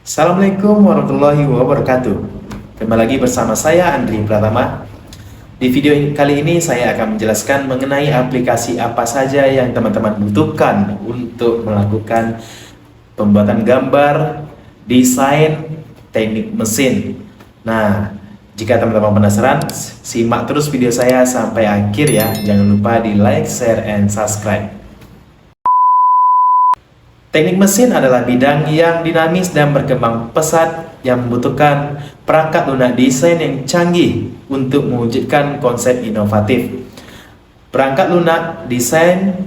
Assalamualaikum warahmatullahi wabarakatuh. Kembali lagi bersama saya Andri Pratama. Di video kali ini saya akan menjelaskan mengenai aplikasi apa saja yang teman-teman butuhkan untuk melakukan pembuatan gambar, desain, teknik mesin. Nah, jika teman-teman penasaran, simak terus video saya sampai akhir ya. Jangan lupa di like, share, and subscribe. Teknik mesin adalah bidang yang dinamis dan berkembang pesat yang membutuhkan perangkat lunak desain yang canggih untuk mewujudkan konsep inovatif. Perangkat lunak desain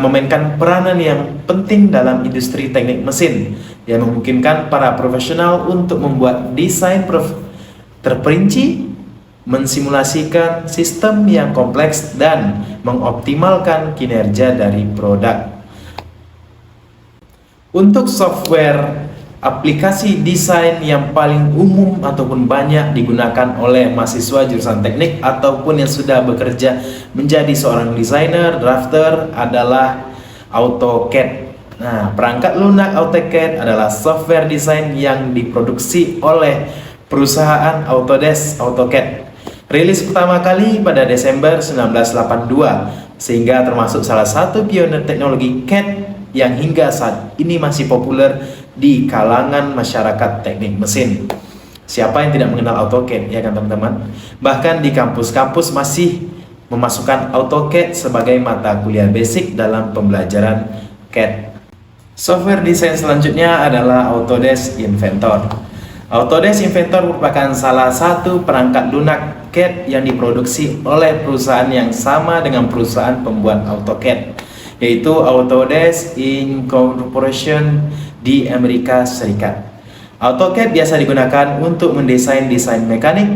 memainkan peranan yang penting dalam industri teknik mesin yang memungkinkan para profesional untuk membuat desain terperinci, mensimulasikan sistem yang kompleks, dan mengoptimalkan kinerja dari produk. Untuk software aplikasi desain yang paling umum ataupun banyak digunakan oleh mahasiswa jurusan teknik ataupun yang sudah bekerja menjadi seorang desainer, drafter adalah AutoCAD. Nah, perangkat lunak AutoCAD adalah software desain yang diproduksi oleh perusahaan Autodesk AutoCAD. Rilis pertama kali pada Desember 1982, sehingga termasuk salah satu pionir teknologi CAD yang hingga saat ini masih populer di kalangan masyarakat teknik mesin. Siapa yang tidak mengenal AutoCAD, ya kan teman-teman? Bahkan di kampus-kampus masih memasukkan AutoCAD sebagai mata kuliah basic dalam pembelajaran CAD. Software desain selanjutnya adalah Autodesk Inventor. Autodesk Inventor merupakan salah satu perangkat lunak CAD yang diproduksi oleh perusahaan yang sama dengan perusahaan pembuat AutoCAD, yaitu Autodesk Incorporation di Amerika Serikat. AutoCAD biasa digunakan untuk mendesain desain mekanik,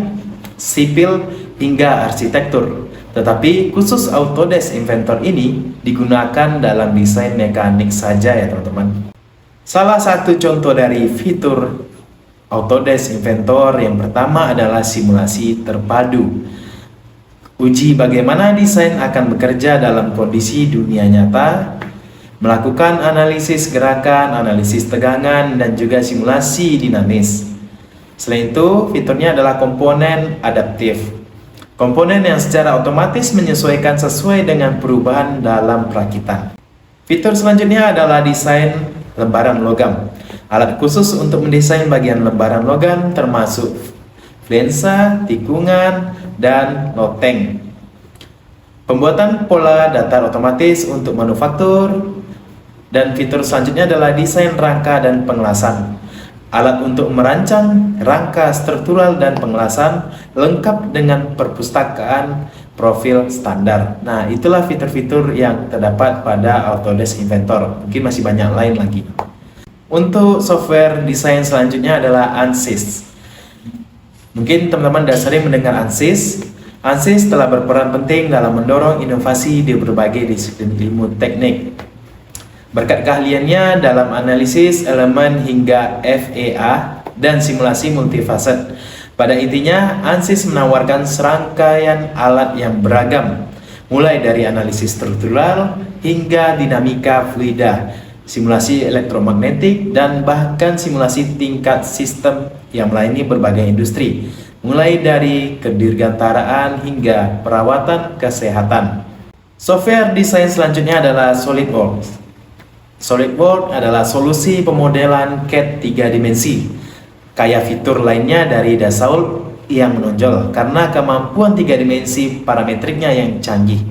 sipil, hingga arsitektur. Tetapi khusus Autodesk Inventor ini digunakan dalam desain mekanik saja ya teman-teman. Salah satu contoh dari fitur Autodesk Inventor yang pertama adalah simulasi terpadu. Uji bagaimana desain akan bekerja dalam kondisi dunia nyata, melakukan analisis gerakan, analisis tegangan, dan juga simulasi dinamis. Selain itu, fiturnya adalah komponen adaptif. Komponen yang secara otomatis menyesuaikan sesuai dengan perubahan dalam perakitan. Fitur selanjutnya adalah desain lembaran logam. Alat khusus untuk mendesain bagian lembaran logam termasuk flensa, tikungan, dan loteng. Pembuatan pola datar otomatis untuk manufaktur. Dan fitur selanjutnya adalah desain rangka dan pengelasan. Alat untuk merancang rangka struktural dan pengelasan lengkap dengan perpustakaan profil standar. Nah, itulah fitur-fitur yang terdapat pada Autodesk Inventor. Mungkin masih banyak lain lagi. Untuk software desain selanjutnya adalah ANSYS. Mungkin teman-teman sudah sering mendengar ANSYS. ANSYS telah berperan penting dalam mendorong inovasi di berbagai disiplin ilmu teknik. Berkat keahliannya dalam analisis elemen hingga FEA dan simulasi multifaset. Pada intinya, ANSYS menawarkan serangkaian alat yang beragam, mulai dari analisis struktural hingga dinamika fluida, simulasi elektromagnetik, dan bahkan simulasi tingkat sistem yang melayani berbagai industri, mulai dari kedirgantaraan hingga perawatan kesehatan. Software desain selanjutnya adalah SolidWorks. SolidWorks adalah solusi pemodelan CAD 3 dimensi. Kaya fitur lainnya dari Dassault yang menonjol karena kemampuan 3 dimensi parametriknya yang canggih.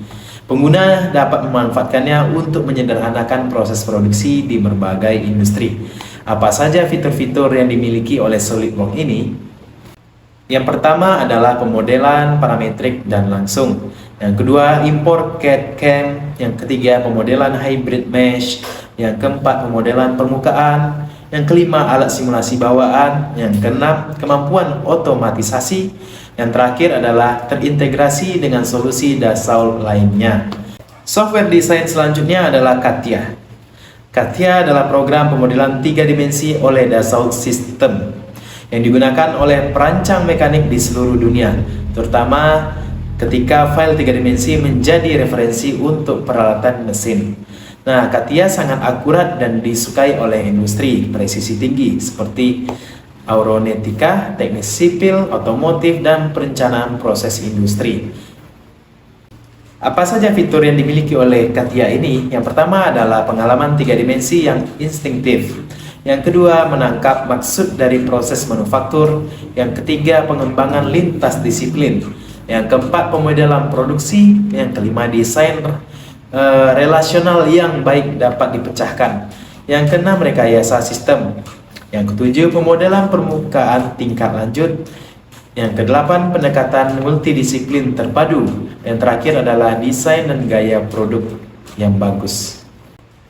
Pengguna dapat memanfaatkannya untuk menyederhanakan proses produksi di berbagai industri. Apa saja fitur-fitur yang dimiliki oleh SolidWorks ini? Yang pertama adalah pemodelan parametrik dan langsung. Yang kedua, import CAD CAM. Yang ketiga, pemodelan hybrid mesh. Yang keempat, pemodelan permukaan. Yang kelima, alat simulasi bawaan. Yang keenam, kemampuan otomatisasi. Yang terakhir adalah terintegrasi dengan solusi Dassault lainnya. Software desain selanjutnya adalah CATIA. CATIA adalah program pemodelan 3 dimensi oleh Dassault Systèmes yang digunakan oleh perancang mekanik di seluruh dunia, terutama ketika file 3 dimensi menjadi referensi untuk peralatan mesin. Nah, CATIA sangat akurat dan disukai oleh industri presisi tinggi seperti aeronautika, teknik sipil, otomotif, dan perencanaan proses industri. Apa saja fitur yang dimiliki oleh CATIA ini? Yang pertama adalah pengalaman 3 dimensi yang instinktif. Yang kedua, menangkap maksud dari proses manufaktur. Yang ketiga, pengembangan lintas disiplin. Yang keempat, pemodelan produksi. Yang kelima, desain relasional yang baik dapat dipecahkan. Yang keenam, rekayasa sistem. Yang ketujuh, pemodelan permukaan tingkat lanjut. Yang kedelapan, pendekatan multidisiplin terpadu. Yang terakhir adalah desain dan gaya produk yang bagus.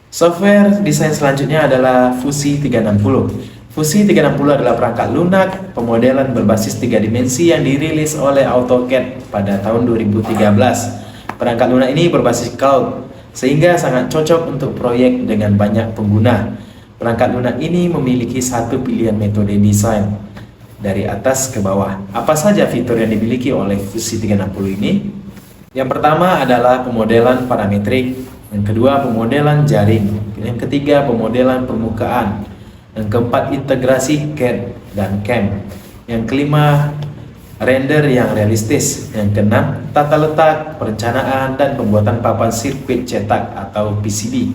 Software desain selanjutnya adalah Fusi 360. Fusi 360 adalah perangkat lunak pemodelan berbasis 3 dimensi yang dirilis oleh AutoCAD pada tahun 2013. Perangkat lunak ini berbasis cloud, sehingga sangat cocok untuk proyek dengan banyak pengguna. Perangkat lunak ini memiliki satu pilihan metode desain dari atas ke bawah. Apa saja fitur yang dimiliki oleh Fusi 360 ini? Yang pertama adalah pemodelan parametrik, yang kedua pemodelan jaring, yang ketiga pemodelan permukaan, yang keempat integrasi CAD dan CAM, yang kelima render yang realistis, yang keenam tata letak, perencanaan, dan pembuatan papan sirkuit cetak atau PCB,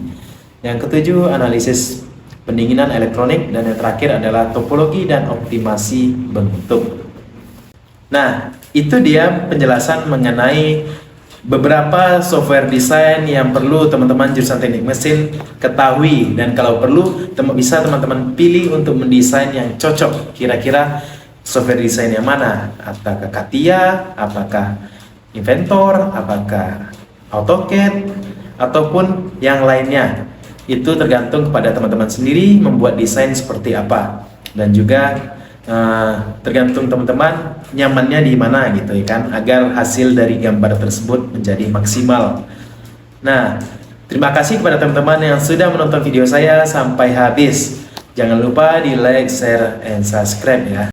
yang ketujuh analisis pendinginan elektronik, dan yang terakhir adalah topologi dan optimasi bentuk. Nah, itu dia penjelasan mengenai beberapa software desain yang perlu teman-teman jurusan teknik mesin ketahui, dan kalau perlu bisa teman-teman pilih untuk mendesain yang cocok. Kira-kira software desain yang mana? Apakah CATIA, apakah Inventor, apakah AutoCAD, ataupun yang lainnya. Itu tergantung kepada teman-teman sendiri membuat desain seperti apa, dan juga tergantung teman-teman nyamannya di mana gitu ya kan, agar hasil dari gambar tersebut menjadi maksimal. Nah, terima kasih kepada teman-teman yang sudah menonton video saya sampai habis. Jangan lupa di like, share, and subscribe ya.